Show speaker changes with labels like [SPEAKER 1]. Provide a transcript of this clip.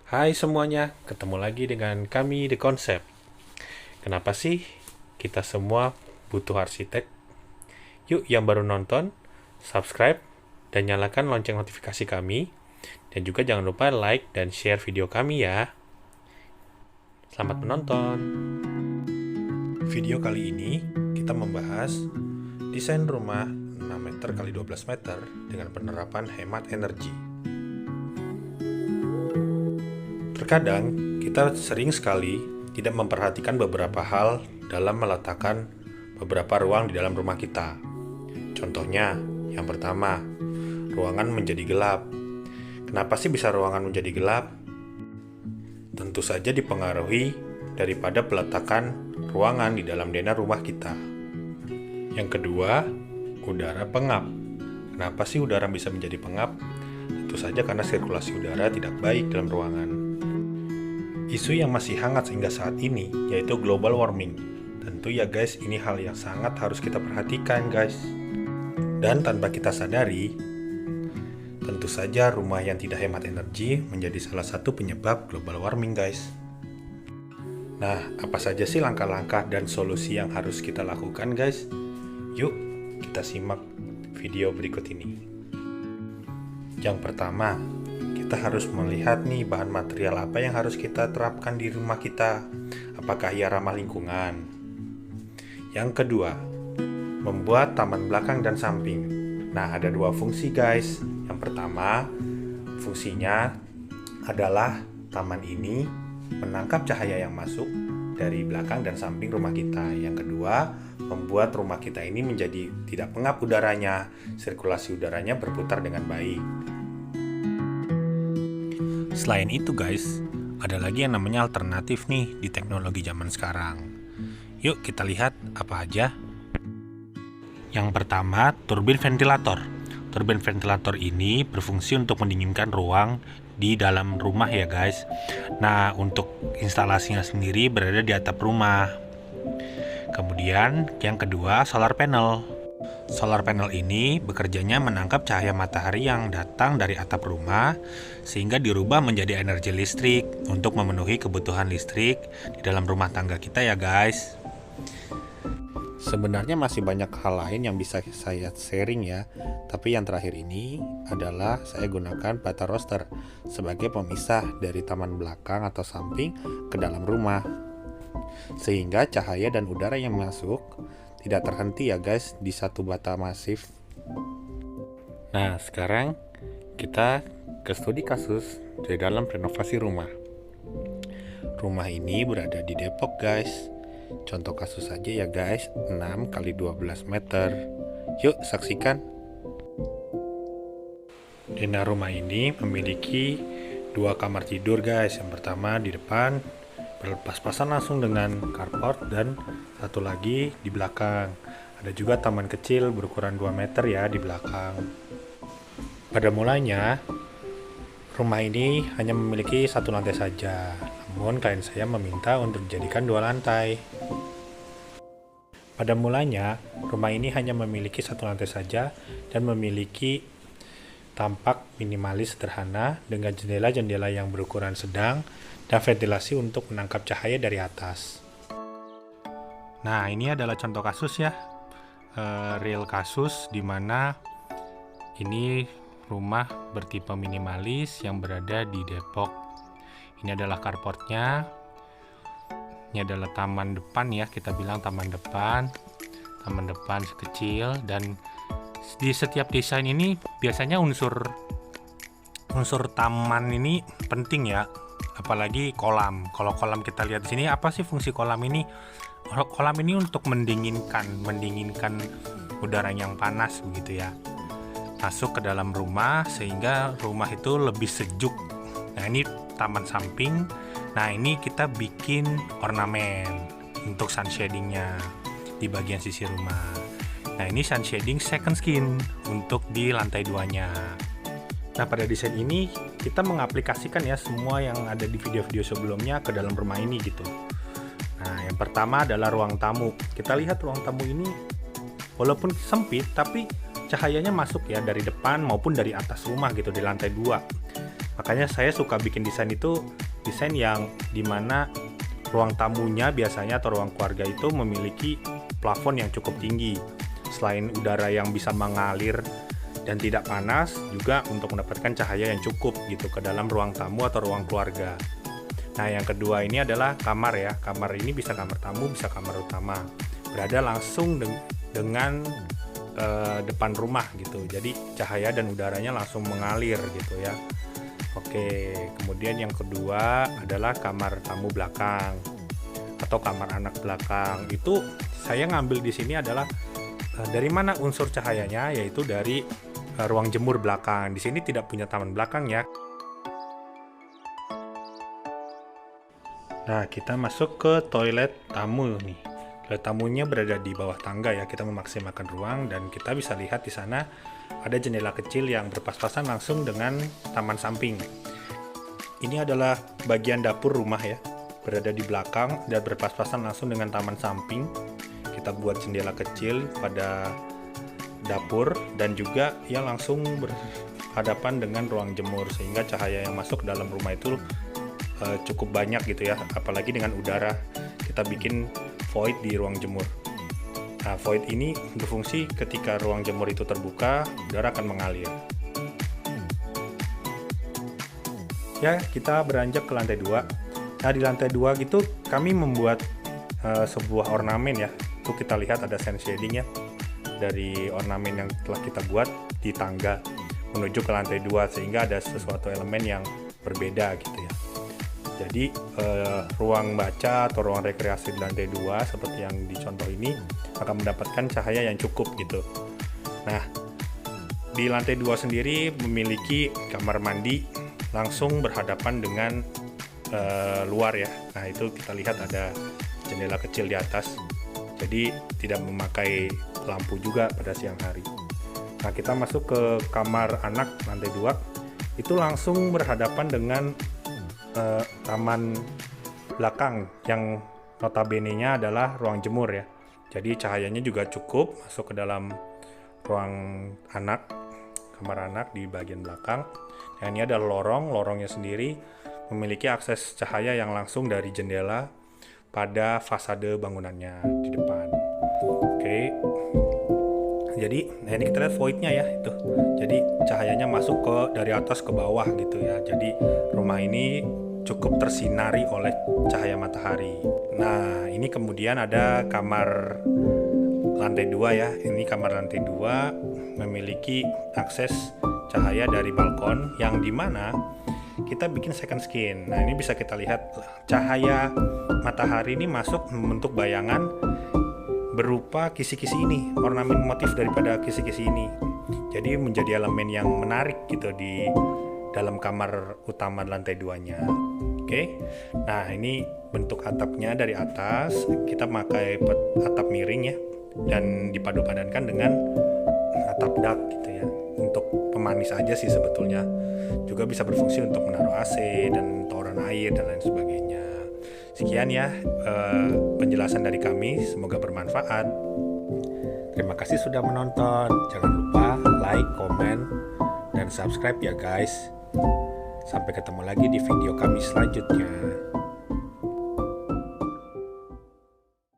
[SPEAKER 1] Hai semuanya, ketemu lagi dengan kami The Concept. Kenapa sih kita semua butuh arsitek? Yuk yang baru nonton, subscribe, dan nyalakan lonceng notifikasi kami. Dan juga jangan lupa like dan share video kami ya. Selamat menonton. Video kali ini kita membahas desain rumah 6 meter x 12 meter dengan penerapan hemat energi. Terkadang, kita sering sekali tidak memperhatikan beberapa hal dalam meletakkan beberapa ruang di dalam rumah kita. Contohnya, yang pertama, ruangan menjadi gelap. Kenapa sih bisa ruangan menjadi gelap? Tentu saja dipengaruhi daripada peletakan ruangan di dalam denah rumah kita. Yang kedua, udara pengap. Kenapa sih udara bisa menjadi pengap? Tentu saja karena sirkulasi udara tidak baik dalam ruangan. Isu yang masih hangat hingga saat ini yaitu global warming. Tentu ya guys, ini hal yang sangat harus kita perhatikan guys. Dan tanpa kita sadari, tentu saja rumah yang tidak hemat energi menjadi salah satu penyebab global warming guys. Nah, apa saja sih langkah-langkah dan solusi yang harus kita lakukan guys? Yuk, kita simak video berikut ini. Yang pertama, kita harus melihat nih bahan material apa yang harus kita terapkan di rumah kita. Apakah ia ramah lingkungan? Yang kedua, membuat taman belakang dan samping. Nah, ada dua fungsi guys. Yang pertama, fungsinya adalah taman ini menangkap cahaya yang masuk dari belakang dan samping rumah kita. Yang kedua, membuat rumah kita ini menjadi tidak pengap udaranya, sirkulasi udaranya berputar dengan baik. Selain itu guys, ada lagi yang namanya alternatif nih di teknologi zaman sekarang. Yuk kita lihat apa aja. Yang pertama, turbin ventilator. Turbin ventilator ini berfungsi untuk mendinginkan ruang di dalam rumah ya guys. Nah, untuk instalasinya sendiri berada di atap rumah. Kemudian yang kedua, solar panel. Solar panel ini bekerjanya menangkap cahaya matahari yang datang dari atap rumah sehingga dirubah menjadi energi listrik untuk memenuhi kebutuhan listrik di dalam rumah tangga kita ya guys. Sebenarnya masih banyak hal lain yang bisa saya sharing ya, tapi yang terakhir ini adalah saya gunakan bata roster sebagai pemisah dari taman belakang atau samping ke dalam rumah, sehingga cahaya dan udara yang masuk tidak terhenti ya guys di satu bata masif. Nah, sekarang kita ke studi kasus di dalam renovasi rumah. Rumah ini berada di Depok guys. Contoh kasus saja ya guys, 6 x 12 meter. Yuk saksikan. Denah rumah ini memiliki 2 kamar tidur guys. Yang pertama di depan berpas-pasan langsung dengan carport dan satu lagi di belakang. Ada juga taman kecil berukuran 2 meter ya di belakang. Pada mulanya rumah ini hanya memiliki satu lantai saja, namun klien saya meminta untuk dijadikan 2 lantai. Pada mulanya rumah ini hanya memiliki satu lantai saja dan memiliki tampak minimalis sederhana dengan jendela-jendela yang berukuran sedang dan ventilasi untuk menangkap cahaya dari atas. Nah, ini adalah contoh kasus ya, real kasus di mana ini rumah bertipe minimalis yang berada di Depok. Ini adalah carportnya. Ini adalah taman depan ya, kita bilang taman depan kecil, dan di setiap desain ini biasanya unsur taman ini penting ya. Apalagi kolam. Kalau kolam kita lihat di sini, apa sih fungsi kolam ini? Kolam ini untuk mendinginkan udara yang panas begitu ya. Masuk ke dalam rumah sehingga rumah itu lebih sejuk. Nah, ini taman samping. Nah, ini kita bikin ornamen untuk sun shading-nya di bagian sisi rumah. Nah, ini sun shading second skin untuk di lantai 2-nya. Nah, pada desain ini kita mengaplikasikan ya semua yang ada di video-video sebelumnya ke dalam rumah ini gitu. Nah, yang pertama adalah ruang tamu. Kita lihat ruang tamu ini walaupun sempit tapi cahayanya masuk ya dari depan maupun dari atas rumah gitu di lantai 2. Makanya saya suka bikin desain itu desain yang dimana ruang tamunya biasanya atau ruang keluarga itu memiliki plafon yang cukup tinggi. Selain udara yang bisa mengalir dan tidak panas, juga untuk mendapatkan cahaya yang cukup gitu ke dalam ruang tamu atau ruang keluarga. Nah, yang kedua ini adalah kamar ya. Kamar ini bisa kamar tamu, bisa kamar utama. Berada langsung dengan depan rumah gitu. Jadi cahaya dan udaranya langsung mengalir gitu ya. Oke, kemudian yang kedua adalah kamar tamu belakang atau kamar anak belakang. Itu saya ngambil di sini adalah dari mana unsur cahayanya, yaitu dari ruang jemur belakang. Di sini tidak punya taman belakang ya. Nah, kita masuk ke toilet tamu nih. Toilet tamunya berada di bawah tangga ya. Kita memaksimalkan ruang dan kita bisa lihat di sana ada jendela kecil yang berpas-pasan langsung dengan taman samping. Ini adalah bagian dapur rumah ya. Berada di belakang dan berpas-pasan langsung dengan taman samping. Kita buat jendela kecil pada dapur dan juga yang langsung berhadapan dengan ruang jemur sehingga cahaya yang masuk ke dalam rumah itu cukup banyak gitu ya, apalagi dengan udara. Kita bikin void di ruang jemur. Nah, void ini berfungsi ketika ruang jemur itu terbuka, udara akan mengalir. Ya, kita beranjak ke lantai 2. Nah, di lantai 2 gitu kami membuat sebuah ornamen ya. Itu kita lihat ada sand shading ya dari ornamen yang telah kita buat di tangga menuju ke lantai 2 sehingga ada sesuatu elemen yang berbeda gitu ya. Jadi ruang baca atau ruang rekreasi di lantai 2 seperti yang di contoh ini akan mendapatkan cahaya yang cukup gitu. Nah, di lantai 2 sendiri memiliki kamar mandi langsung berhadapan dengan luar ya. Nah, itu kita lihat ada jendela kecil di atas. Jadi tidak memakai lampu juga pada siang hari. Nah, kita masuk ke kamar anak lantai 2. Itu langsung berhadapan dengan taman belakang yang notabene-nya adalah ruang jemur ya. Jadi cahayanya juga cukup masuk ke dalam ruang anak, kamar anak di bagian belakang. Nah, ini ada lorongnya sendiri memiliki akses cahaya yang langsung dari jendela pada fasade bangunannya di depan. Oke. Jadi, nah ini kita lihat void-nya ya itu. Jadi cahayanya masuk dari atas ke bawah gitu ya. Jadi rumah ini cukup tersinari oleh cahaya matahari. Nah, ini kemudian ada kamar lantai 2 ya. Ini kamar lantai 2 memiliki akses cahaya dari balkon yang dimana kita bikin second skin. Nah, ini bisa kita lihat cahaya matahari ini masuk membentuk bayangan berupa kisi-kisi ini, ornamen motif daripada kisi-kisi ini. Jadi menjadi elemen yang menarik gitu di dalam kamar utama lantai 2-nya. Oke. Nah, ini bentuk atapnya dari atas, kita pakai atap miring ya dan dipadu-padankan dengan atap dak gitu ya. Untuk pemanis aja sih sebetulnya. Juga bisa berfungsi untuk menaruh AC dan toren air dan lain sebagainya. Sekian ya penjelasan dari kami, semoga bermanfaat. Terima kasih sudah menonton. Jangan lupa like, komen, dan subscribe ya guys. Sampai ketemu lagi di video kami selanjutnya.